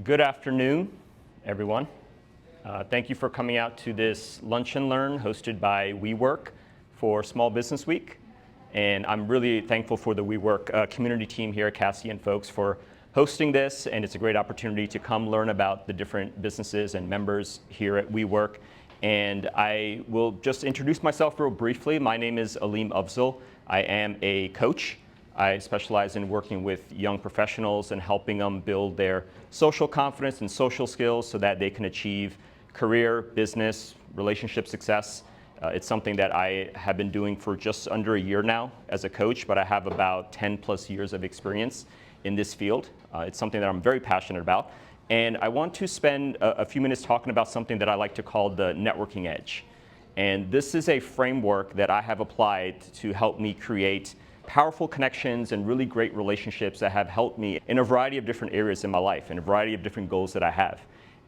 Good afternoon, everyone. Thank you for coming out to this Lunch and Learn hosted by WeWork for Small Business Week. And I'm really thankful for the WeWork community team here, Cassie and folks, for hosting this. And it's a great opportunity to come learn about the different businesses and members here at WeWork. And I will just introduce myself real briefly. My name is Aleem Afzal. I am a coach. I specialize in working with young professionals and helping them build their social confidence and social skills so that they can achieve career, business, relationship success. It's something that I have been doing for just under a year now as a coach, but I have about 10 plus years of experience in this field. It's something that I'm very passionate about. And I want to spend a few minutes talking about something that I like to call the networking edge. And this is a framework that I have applied to help me create powerful connections and really great relationships that have helped me in a variety of different areas in my life and a variety of different goals that I have.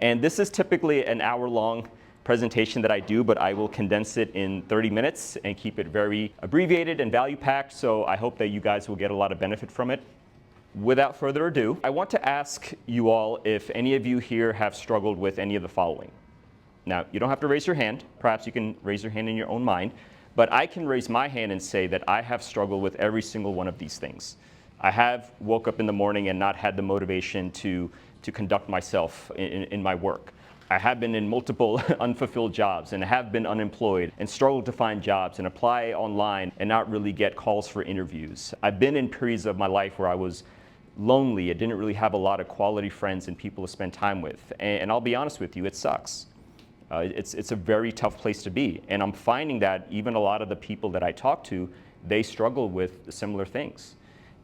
And this is typically an hour-long presentation that I do, but I will condense it in 30 minutes and keep it very abbreviated and value-packed, so I hope that you guys will get a lot of benefit from it. Without further ado, I want to ask you all if any of you here have struggled with any of the following. Now, you don't have to raise your hand. Perhaps you can raise your hand in your own mind. But I can raise my hand and say that I have struggled with every single one of these things. I have woke up in the morning and not had the motivation to conduct myself in my work. I have been in multiple unfulfilled jobs and have been unemployed and struggled to find jobs and apply online and not really get calls for interviews. I've been in periods of my life where I was lonely. I didn't really have a lot of quality friends and people to spend time with. And I'll be honest with you, it sucks. It's a very tough place to be. And I'm finding that even a lot of the people that I talk to, they struggle with similar things.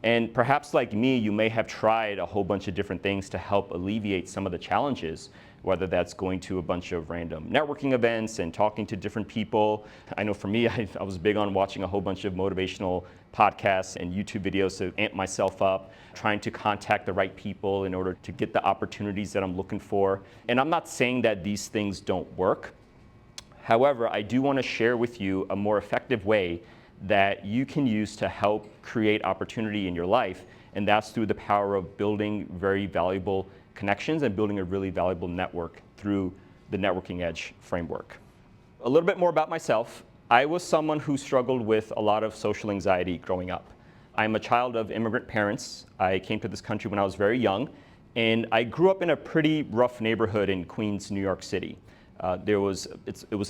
And perhaps like me, you may have tried a whole bunch of different things to help alleviate some of the challenges, whether that's going to a bunch of random networking events and talking to different people. I know for me, I was big on watching a whole bunch of motivational podcasts and YouTube videos to amp myself up, trying to contact the right people in order to get the opportunities that I'm looking for. And I'm not saying that these things don't work. However, I do want to share with you a more effective way that you can use to help create opportunity in your life, and that's through the power of building very valuable connections and building a really valuable network through the Networking Edge framework. A little bit more about myself. I was someone who struggled with a lot of social anxiety growing up. I'm a child of immigrant parents. I came to this country when I was very young, and I grew up in a pretty rough neighborhood in Queens, New York City. It was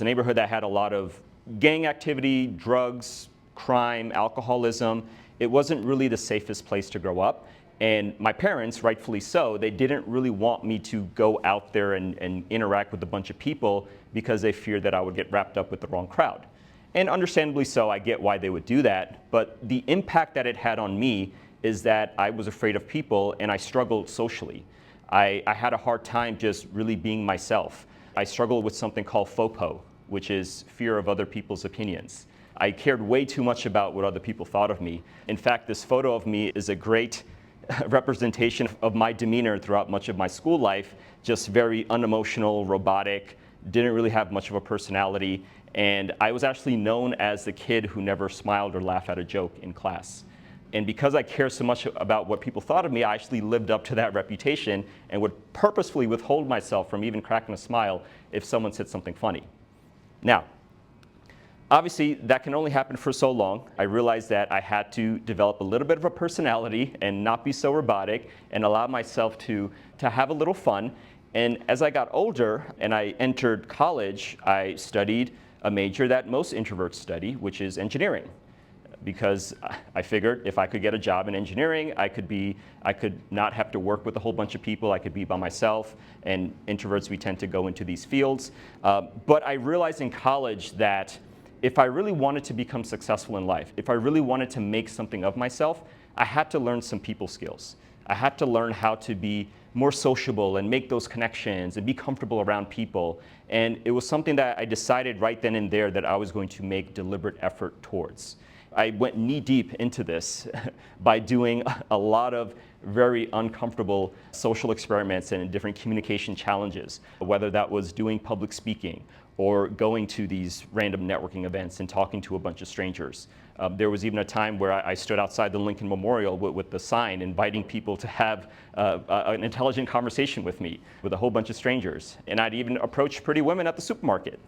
a neighborhood that had a lot of gang activity, drugs, crime, alcoholism. It wasn't really the safest place to grow up. And my parents, rightfully so, they didn't really want me to go out there and interact with a bunch of people because they feared that I would get wrapped up with the wrong crowd. And understandably so, I get why they would do that. But the impact that it had on me is that I was afraid of people and I struggled socially. I had a hard time just really being myself. I struggled with something called FOPO, which is fear of other people's opinions. I cared way too much about what other people thought of me. In fact, this photo of me is a great representation of my demeanor throughout much of my school life, just very unemotional, robotic, didn't really have much of a personality, and I was actually known as the kid who never smiled or laughed at a joke in class. And because I care so much about what people thought of me, I actually lived up to that reputation and would purposefully withhold myself from even cracking a smile if someone said something funny. Now, obviously, that can only happen for so long. I realized that I had to develop a little bit of a personality and not be so robotic and allow myself to have a little fun. And as I got older and I entered college, I studied a major that most introverts study, which is engineering. Because I figured if I could get a job in engineering, I could not have to work with a whole bunch of people. I could be by myself. And introverts, we tend to go into these fields. But I realized in college that if I really wanted to become successful in life, if I really wanted to make something of myself, I had to learn some people skills. I had to learn how to be more sociable and make those connections and be comfortable around people. And it was something that I decided right then and there that I was going to make deliberate effort towards. I went knee deep into this by doing a lot of very uncomfortable social experiments and different communication challenges, whether that was doing public speaking or going to these random networking events and talking to a bunch of strangers. There was even a time where I stood outside the Lincoln Memorial with the sign inviting people to have an intelligent conversation with me, with a whole bunch of strangers. And I'd even approach pretty women at the supermarket.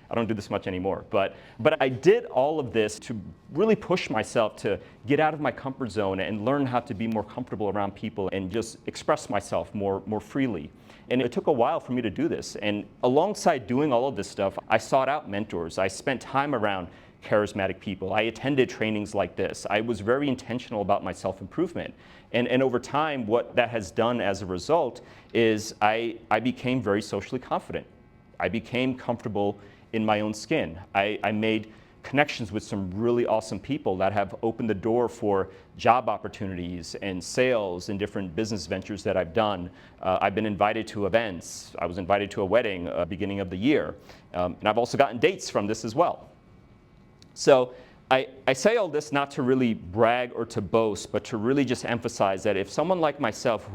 I don't do this much anymore, but I did all of this to really push myself to get out of my comfort zone and learn how to be more comfortable around people and just express myself more freely. And it took a while for me to do this. And alongside doing all of this stuff, I sought out mentors. I spent time around charismatic people. I attended trainings like this. I was very intentional about my self-improvement. And over time, what that has done as a result is I became very socially confident. I became comfortable in my own skin. I made connections with some really awesome people that have opened the door for job opportunities and sales and different business ventures that I've done. I've been invited to events. I was invited to a wedding beginning of the year. And I've also gotten dates from this as well. So I say all this not to really brag or to boast, but to really just emphasize that if someone like myself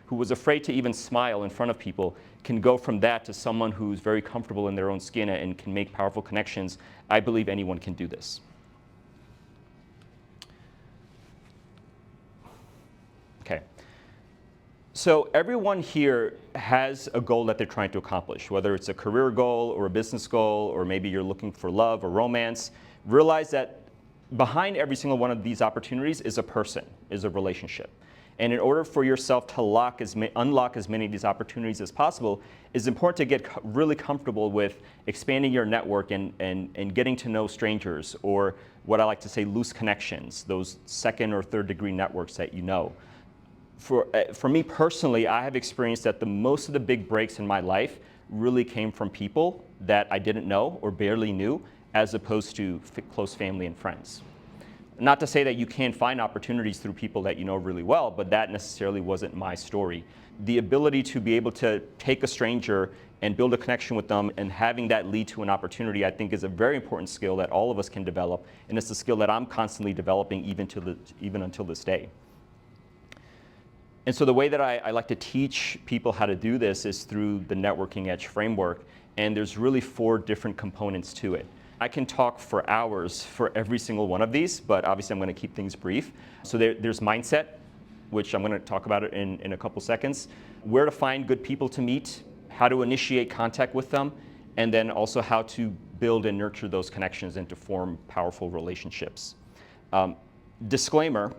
who was afraid to even smile in front of people can go from that to someone who's very comfortable in their own skin and can make powerful connections, I believe anyone can do this. Okay. So everyone here has a goal that they're trying to accomplish, whether it's a career goal or a business goal, or maybe you're looking for love or romance. Realize that behind every single one of these opportunities is a person, is a relationship. And in order for yourself to unlock as many of these opportunities as possible, it's important to get really comfortable with expanding your network and getting to know strangers, or what I like to say, loose connections, those second or third degree networks that you know. For me personally, I have experienced that most of the big breaks in my life really came from people that I didn't know or barely knew, as opposed to close family and friends. Not to say that you can't find opportunities through people that you know really well, but that necessarily wasn't my story. The ability to be able to take a stranger and build a connection with them and having that lead to an opportunity, I think, is a very important skill that all of us can develop, and it's a skill that I'm constantly developing even until this day. And so the way that I like to teach people how to do this is through the Networking Edge framework, and there's really 4 different components to it. I can talk for hours for every single one of these, but obviously I'm going to keep things brief. So there's mindset, which I'm going to talk about it in a couple seconds. Where to find good people to meet, how to initiate contact with them, and then also how to build and nurture those connections and to form powerful relationships. Disclaimer,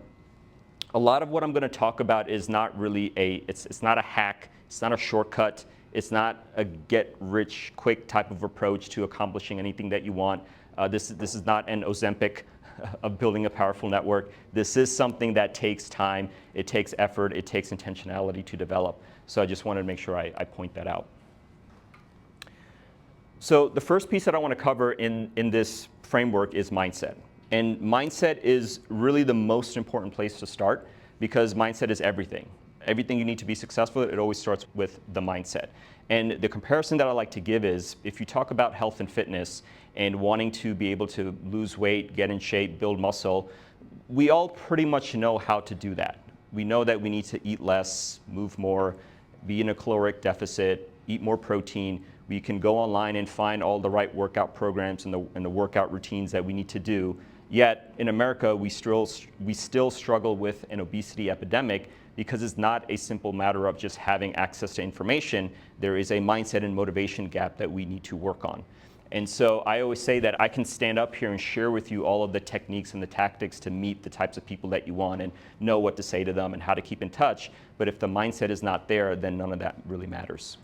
a lot of what I'm going to talk about is not really it's not a hack, it's not a shortcut. It's not a get-rich-quick type of approach to accomplishing anything that you want. This is not an Ozempic of building a powerful network. This is something that takes time, it takes effort, it takes intentionality to develop. So I just wanted to make sure I point that out. So the first piece that I want to cover in this framework is mindset. And mindset is really the most important place to start, because mindset is everything. Everything you need to be successful, it always starts with the mindset. And the comparison that I like to give is, if you talk about health and fitness and wanting to be able to lose weight, get in shape, build muscle, we all pretty much know how to do that. We know that we need to eat less, move more, be in a caloric deficit, eat more protein. We can go online and find all the right workout programs and the workout routines that we need to do. Yet in America, we still struggle with an obesity epidemic, because it's not a simple matter of just having access to information. There is a mindset and motivation gap that we need to work on. And so I always say that I can stand up here and share with you all of the techniques and the tactics to meet the types of people that you want and know what to say to them and how to keep in touch. But if the mindset is not there, then none of that really matters.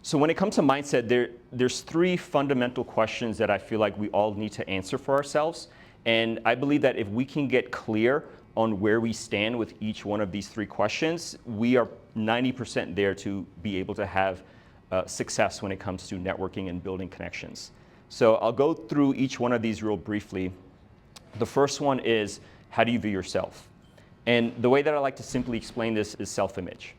So when it comes to mindset, there's 3 fundamental questions that I feel like we all need to answer for ourselves. And I believe that if we can get clear on where we stand with each one of these 3 questions, we are 90% there to be able to have success when it comes to networking and building connections. So I'll go through each one of these real briefly. The first one is, how do you view yourself? And the way that I like to simply explain this is self-image.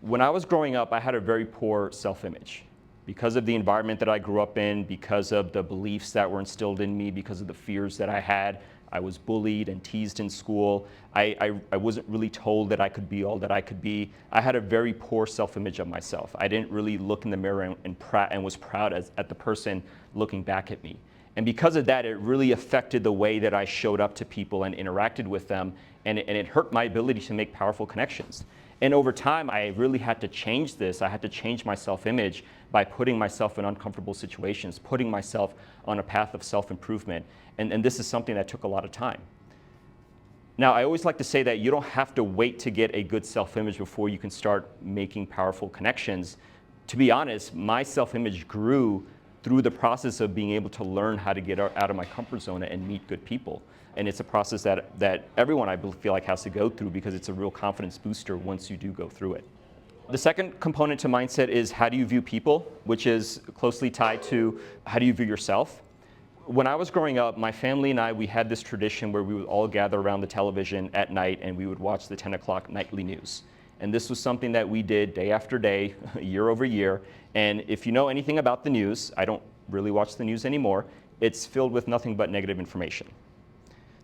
When I was growing up, I had a very poor self-image. Because of the environment that I grew up in, because of the beliefs that were instilled in me, because of the fears that I had, I was bullied and teased in school. I wasn't really told that I could be all that I could be. I had a very poor self-image of myself. I didn't really look in the mirror and was proud at the person looking back at me. And because of that, it really affected the way that I showed up to people and interacted with them, and it hurt my ability to make powerful connections. And over time, I really had to change this. I had to change my self-image by putting myself in uncomfortable situations, putting myself on a path of self-improvement. And this is something that took a lot of time. Now, I always like to say that you don't have to wait to get a good self-image before you can start making powerful connections. To be honest, my self-image grew through the process of being able to learn how to get out of my comfort zone and meet good people. And it's a process that everyone, I feel like, has to go through, because it's a real confidence booster once you do go through it. The second component to mindset is how do you view people, which is closely tied to how do you view yourself. When I was growing up, my family and I, we had this tradition where we would all gather around the television at night and we would watch the 10 o'clock nightly news. And this was something that we did day after day, year over year. And if you know anything about the news, I don't really watch the news anymore, it's filled with nothing but negative information.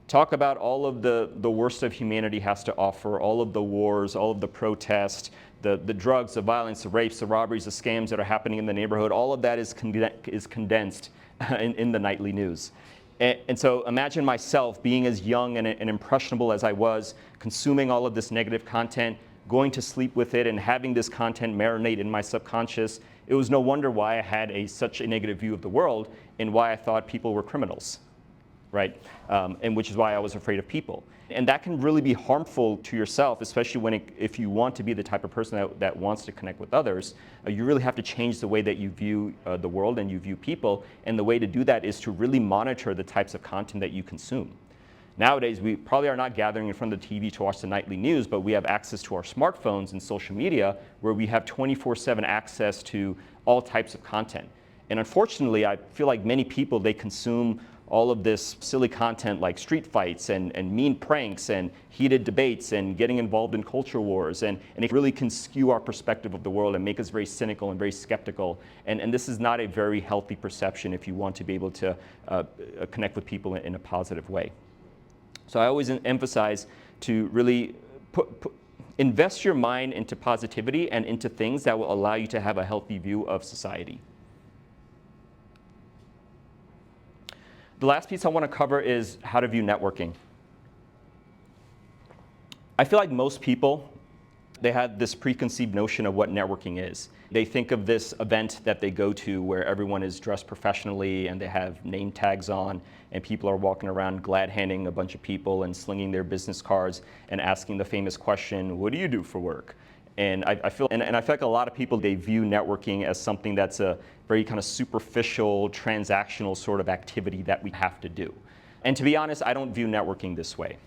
Talk about all of the worst of humanity has to offer, all of the wars, all of the protests, the drugs, the violence, the rapes, the robberies, the scams that are happening in the neighborhood. All of that is condensed in the nightly news. And so imagine myself being as young and impressionable as I was, consuming all of this negative content, going to sleep with it, and having this content marinate in my subconscious. It was no wonder why I had such a negative view of the world and why I thought people were criminals, right? And which is why I was afraid of people. And that can really be harmful to yourself, especially if you want to be the type of person that wants to connect with others. You really have to change the way that you view the world and you view people. And the way to do that is to really monitor the types of content that you consume. Nowadays, we probably are not gathering in front of the TV to watch the nightly news, but we have access to our smartphones and social media where we have 24/7 access to all types of content. And unfortunately, I feel like many people, they consume all of this silly content like street fights and mean pranks and heated debates and getting involved in culture wars. And it really can skew our perspective of the world and make us very cynical and very skeptical. And this is not a very healthy perception if you want to be able to connect with people in a positive way. So I always emphasize to really invest your mind into positivity and into things that will allow you to have a healthy view of society. The last piece I want to cover is how to view networking. I feel like most people, they have this preconceived notion of what networking is. They think of this event that they go to where everyone is dressed professionally and they have name tags on and people are walking around glad-handing a bunch of people and slinging their business cards and asking the famous question, what do you do for work? And I feel like a lot of people, they view networking as something that's a very kind of superficial, transactional sort of activity that we have to do. And to be honest, I don't view networking this way.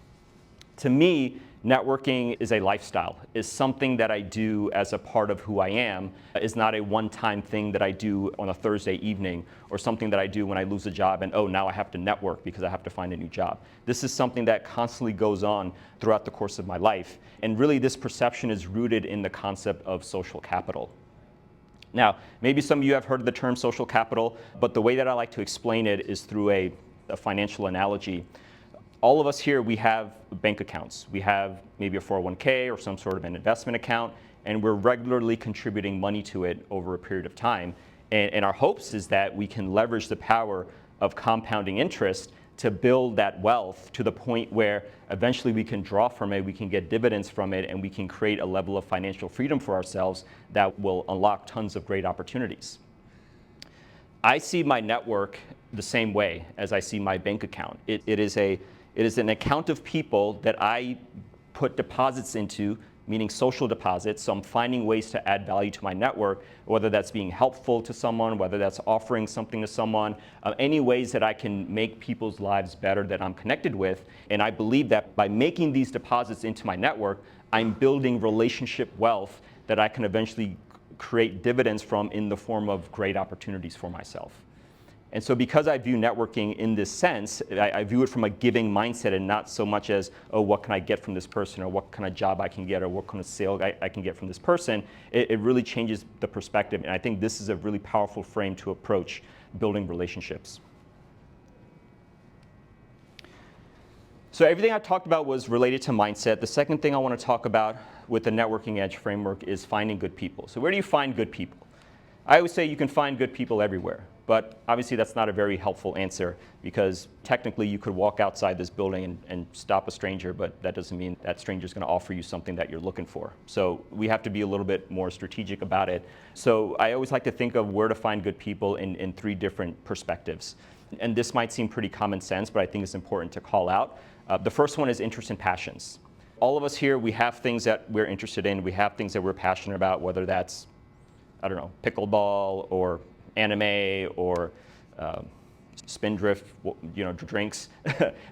To me, networking is a lifestyle, is something that I do as a part of who I am, is not a one-time thing that I do on a Thursday evening or something that I do when I lose a job and, oh, now I have to network because I have to find a new job. This is something that constantly goes on throughout the course of my life. And really, this perception is rooted in the concept of social capital. Now, maybe some of you have heard the term social capital, but the way that I like to explain it is through a financial analogy. All of us here, we have bank accounts. We have maybe a 401k or some sort of an investment account, and we're regularly contributing money to it over a period of time. And our hopes is that we can leverage the power of compounding interest to build that wealth to the point where eventually we can draw from it, we can get dividends from it, and we can create a level of financial freedom for ourselves that will unlock tons of great opportunities. I see my network the same way as I see my bank account. It is an account of people that I put deposits into, meaning social deposits. So I'm finding ways to add value to my network, whether that's being helpful to someone, whether that's offering something to someone, any ways that I can make people's lives better that I'm connected with. And I believe that by making these deposits into my network, I'm building relationship wealth that I can eventually create dividends from in the form of great opportunities for myself. And so because I view networking in this sense, I view it from a giving mindset and not so much as, oh, what can I get from this person, or what kind of job I can get, or what kind of sale I can get from this person. It really changes the perspective. And I think this is a really powerful frame to approach building relationships. So everything I talked about was related to mindset. The second thing I want to talk about with the Networking Edge framework is finding good people. So where do you find good people? I always say you can find good people everywhere, but obviously that's not a very helpful answer because technically you could walk outside this building and stop a stranger, but that doesn't mean that stranger is going to offer you something that you're looking for. So we have to be a little bit more strategic about it. So I always like to think of where to find good people in three different perspectives. And this might seem pretty common sense, but I think it's important to call out. The first one is interest and passions. All of us here, we have things that we're interested in. We have things that we're passionate about, whether that's, I don't know, pickleball or anime or spindrift, drinks.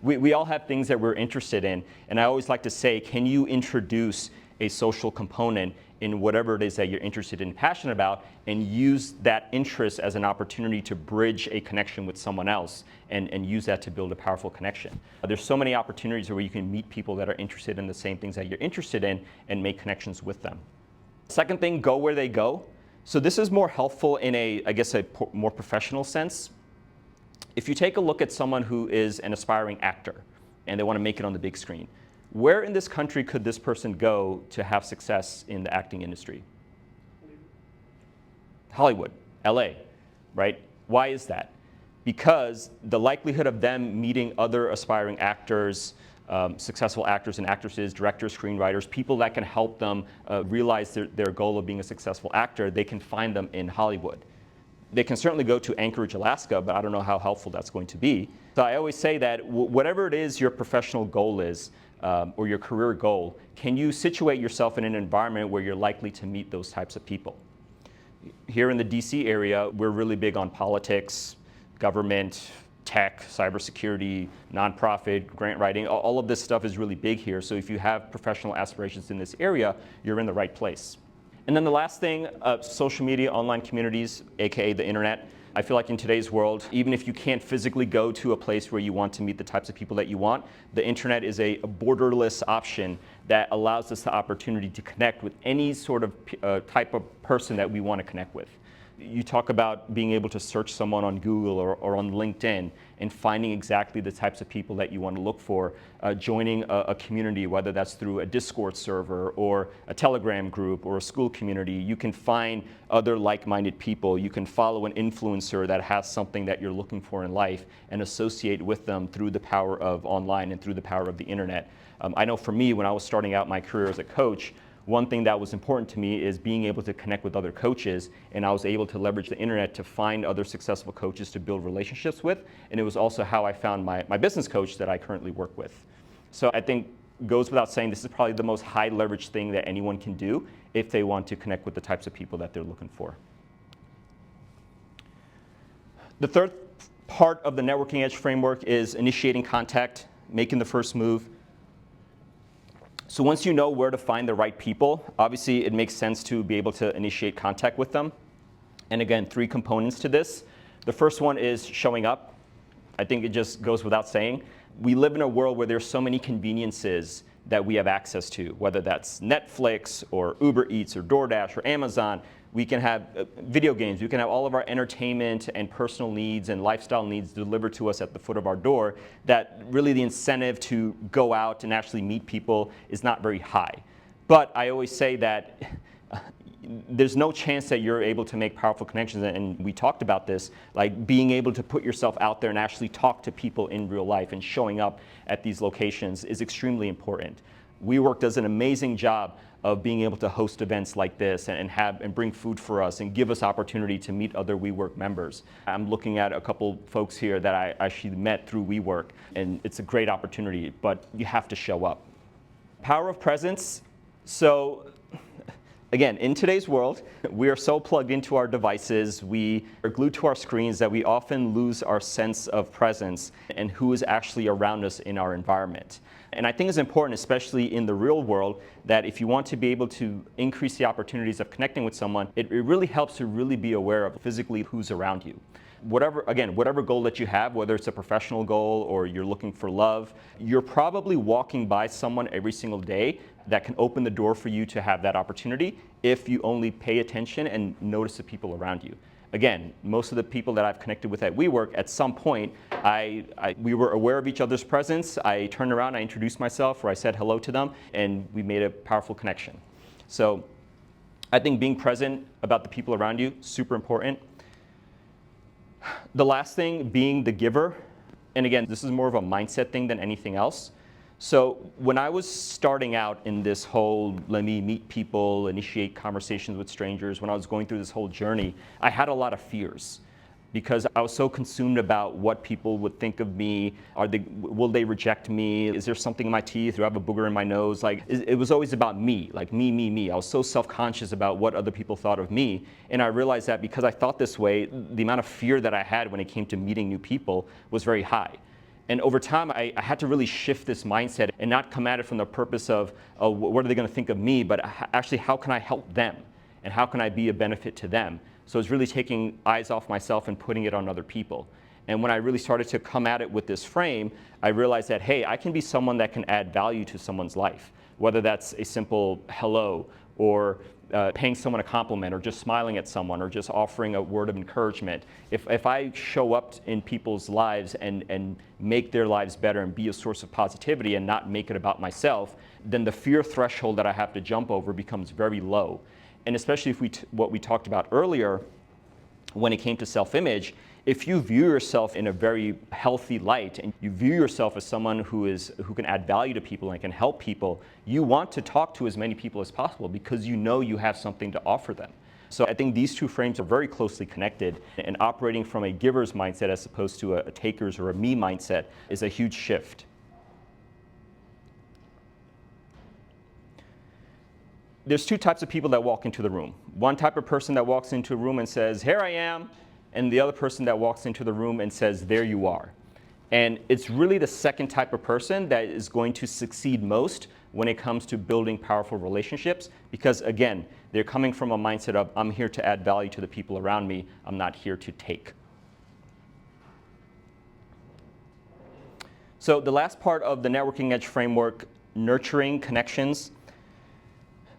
we all have things that we're interested in. And I always like to say, can you introduce a social component in whatever it is that you're interested in and passionate about, and use that interest as an opportunity to bridge a connection with someone else and use that to build a powerful connection. There's so many opportunities where you can meet people that are interested in the same things that you're interested in and make connections with them. Second thing, go where they go. So this is more helpful in a more professional sense. If you take a look at someone who is an aspiring actor and they want to make it on the big screen, where in this country could this person go to have success in the acting industry? Hollywood, LA, right? Why is that? Because the likelihood of them meeting other aspiring actors, successful actors and actresses, directors, screenwriters, people that can help them realize their goal of being a successful actor, they can find them in Hollywood. They can certainly go to Anchorage, Alaska, but I don't know how helpful that's going to be. So I always say that whatever it is your professional goal is, or your career goal, can you situate yourself in an environment where you're likely to meet those types of people? Here in the DC area, we're really big on politics, government, tech, cybersecurity, nonprofit, grant writing. All of this stuff is really big here. So if you have professional aspirations in this area, you're in the right place. And then the last thing, social media, online communities, AKA the internet. I feel like in today's world, even if you can't physically go to a place where you want to meet the types of people that you want, the internet is a borderless option that allows us the opportunity to connect with any sort of type of person that we want to connect with. You talk about being able to search someone on Google or on LinkedIn and finding exactly the types of people that you want to look for, joining a community, whether that's through a Discord server or a Telegram group or a school community. You can find other like-minded people. You can follow an influencer that has something that you're looking for in life and associate with them through the power of online and through the power of the internet. I know for me, when I was starting out my career as a coach, one thing that was important to me is being able to connect with other coaches, and I was able to leverage the internet to find other successful coaches to build relationships with, and it was also how I found my business coach that I currently work with. So I think goes without saying, this is probably the most high leverage thing that anyone can do if they want to connect with the types of people that they're looking for. The third part of the Networking Edge framework is initiating contact, making the first move. So once you know where to find the right people, obviously it makes sense to be able to initiate contact with them. And again, three components to this. The first one is showing up. I think it just goes without saying. We live in a world where there's so many conveniences that we have access to, whether that's Netflix or Uber Eats or DoorDash or Amazon. We can have video games. We can have all of our entertainment and personal needs and lifestyle needs delivered to us at the foot of our door, that really the incentive to go out and actually meet people is not very high. But I always say that there's no chance that you're able to make powerful connections, and we talked about this, like being able to put yourself out there and actually talk to people in real life and showing up at these locations is extremely important. WeWork does an amazing job of being able to host events like this and bring food for us and give us opportunity to meet other WeWork members. I'm looking at a couple folks here that I actually met through WeWork, and it's a great opportunity, but you have to show up. Power of presence. So again, in today's world, we are so plugged into our devices, we are glued to our screens that we often lose our sense of presence and who is actually around us in our environment. And I think it's important, especially in the real world, that if you want to be able to increase the opportunities of connecting with someone, it really helps to really be aware of physically who's around you. Whatever goal that you have, whether it's a professional goal or you're looking for love, you're probably walking by someone every single day that can open the door for you to have that opportunity if you only pay attention and notice the people around you. Again, most of the people that I've connected with at WeWork, at some point, we were aware of each other's presence. I turned around, I introduced myself, or I said hello to them, and we made a powerful connection. So I think being present about the people around you, super important. The last thing, being the giver. And again, this is more of a mindset thing than anything else. So when I was starting out in this whole, let me meet people, initiate conversations with strangers, when I was going through this whole journey, I had a lot of fears because I was so consumed about what people would think of me. Will they reject me? Is there something in my teeth? Do I have a booger in my nose? Like, it was always about me, like me. I was so self-conscious about what other people thought of me. And I realized that because I thought this way, the amount of fear that I had when it came to meeting new people was very high. And over time, I had to really shift this mindset and not come at it from the purpose of, oh, what are they going to think of me, but actually, how can I help them? And how can I be a benefit to them? So it's really taking eyes off myself and putting it on other people. And when I really started to come at it with this frame, I realized that, hey, I can be someone that can add value to someone's life, whether that's a simple hello or paying someone a compliment or just smiling at someone or just offering a word of encouragement. If I show up in people's lives and make their lives better and be a source of positivity and not make it about myself, then the fear threshold that I have to jump over becomes very low. And especially if what we talked about earlier, when it came to self-image, if you view yourself in a very healthy light and you view yourself as someone who can add value to people and can help people, you want to talk to as many people as possible because you know you have something to offer them. So I think these two frames are very closely connected, and operating from a giver's mindset as opposed to a taker's or a me mindset is a huge shift. There's two types of people that walk into the room. One type of person that walks into a room and says, here I am, and the other person that walks into the room and says, there you are. And it's really the second type of person that is going to succeed most when it comes to building powerful relationships, because again, they're coming from a mindset of, I'm here to add value to the people around me, I'm not here to take. So the last part of the Networking Edge framework, nurturing connections.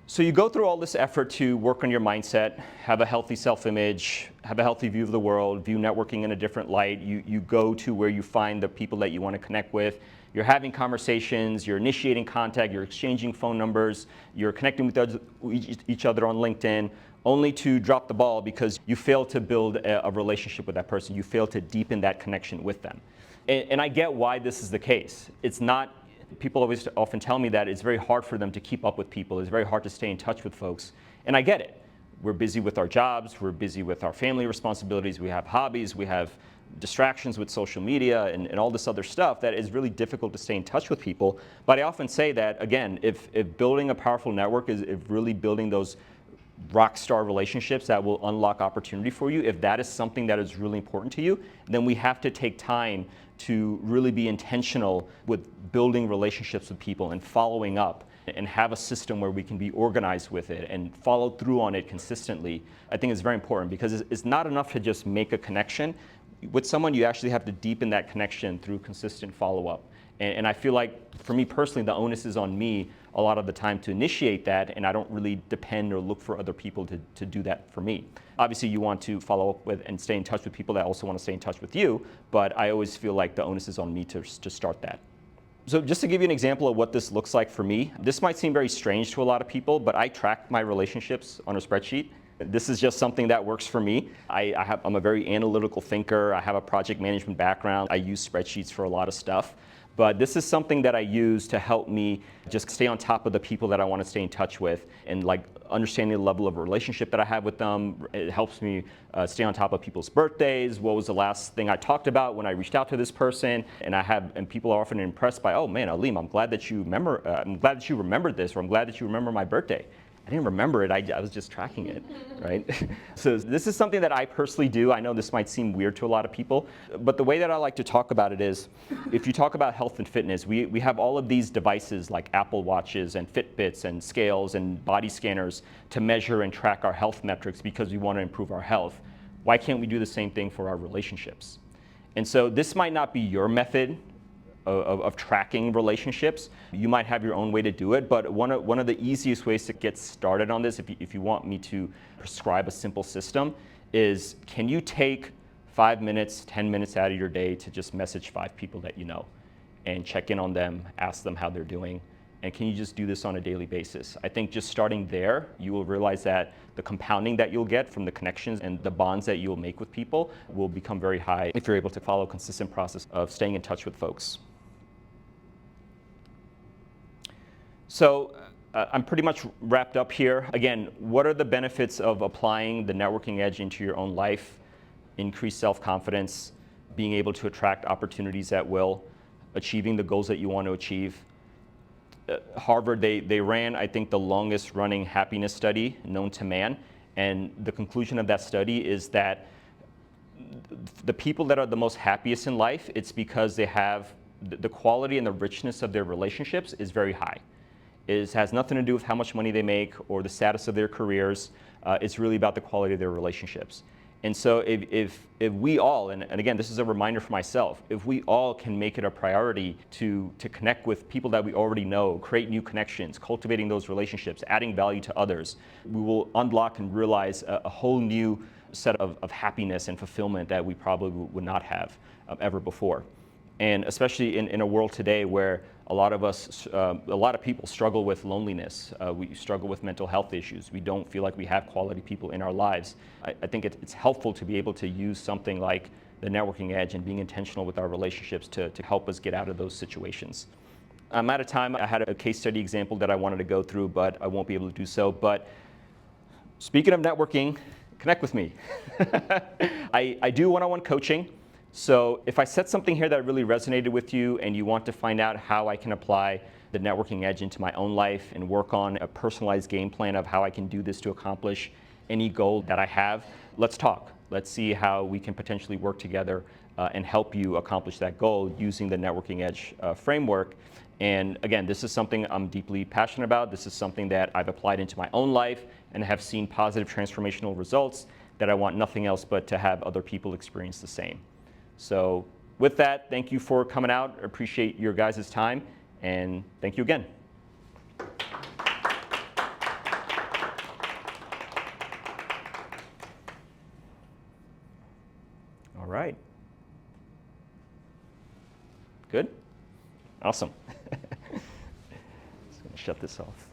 So you go through all this effort to work on your mindset, have a healthy self-image, have a healthy view of the world, view networking in a different light. You go to where you find the people that you want to connect with. You're having conversations, you're initiating contact, you're exchanging phone numbers, you're connecting with each other on LinkedIn, only to drop the ball because you failed to build a relationship with that person. You failed to deepen that connection with them. And I get why this is the case. It's not. People often tell me that it's very hard for them to keep up with people. It's very hard to stay in touch with folks. And I get it. We're busy with our jobs. We're busy with our family responsibilities. We have hobbies. We have distractions with social media and all this other stuff that is really difficult to stay in touch with people. But I often say that, again, if building a powerful network is really building those rockstar relationships that will unlock opportunity for you, if that is something that is really important to you, then we have to take time to really be intentional with building relationships with people and following up and have a system where we can be organized with it and follow through on it consistently. I think it's very important because it's not enough to just make a connection. With someone, you actually have to deepen that connection through consistent follow-up. And I feel like, for me personally, the onus is on me a lot of the time to initiate that, and I don't really depend or look for other people to do that for me. Obviously, you want to follow up with and stay in touch with people that also want to stay in touch with you, but I always feel like the onus is on me to start that. So just to give you an example of what this looks like for me, this might seem very strange to a lot of people, but I track my relationships on a spreadsheet. This is just something that works for me. I'm a very analytical thinker. I have a project management background. I use spreadsheets for a lot of stuff. But this is something that I use to help me just stay on top of the people that I want to stay in touch with and like understanding the level of relationship that I have with them. It helps me stay on top of people's birthdays. What was the last thing I talked about when I reached out to this person? And people are often impressed by, oh man, Aleem, I'm glad that you remembered this, or I'm glad that you remember my birthday. I didn't remember it, I was just tracking it, right? So this is something that I personally do. I know this might seem weird to a lot of people, but the way that I like to talk about it is, if you talk about health and fitness, we have all of these devices like Apple Watches and Fitbits and scales and body scanners to measure and track our health metrics because we want to improve our health. Why can't we do the same thing for our relationships? And so this might not be your method of tracking relationships. You might have your own way to do it, but one of the easiest ways to get started on this, if you want me to prescribe a simple system, is can you take 5 minutes, 10 minutes out of your day to just message 5 people that you know and check in on them, ask them how they're doing, and can you just do this on a daily basis? I think just starting there, you will realize that the compounding that you'll get from the connections and the bonds that you'll make with people will become very high if you're able to follow a consistent process of staying in touch with folks. So I'm pretty much wrapped up here. Again, what are the benefits of applying the networking edge into your own life? Increased self-confidence, being able to attract opportunities at will, achieving the goals that you want to achieve. Harvard, they ran, I think, the longest running happiness study known to man. And the conclusion of that study is that the people that are the most happiest in life, it's because they have the quality and the richness of their relationships is very high. It has nothing to do with how much money they make or the status of their careers. It's really about the quality of their relationships. And so if we all, and again, this is a reminder for myself, if we all can make it a priority to connect with people that we already know, create new connections, cultivating those relationships, adding value to others, we will unlock and realize a whole new set of happiness and fulfillment that we probably would not have ever before. And especially in a world today where a lot of people struggle with loneliness. We struggle with mental health issues. We don't feel like we have quality people in our lives. I think it's helpful to be able to use something like the networking edge and being intentional with our relationships to help us get out of those situations. I'm out of time. I had a case study example that I wanted to go through, but I won't be able to do so. But speaking of networking, connect with me. I do one-on-one coaching. So if I said something here that really resonated with you and you want to find out how I can apply the networking edge into my own life and work on a personalized game plan of how I can do this to accomplish any goal that I have, let's talk. Let's see how we can potentially work together and help you accomplish that goal using the networking edge framework. And again, this is something I'm deeply passionate about. This is something that I've applied into my own life and have seen positive transformational results that I want nothing else but to have other people experience the same. So with that, thank you for coming out. I appreciate your guys' time, and thank you again. All right. Good? Awesome. Just going to shut this off.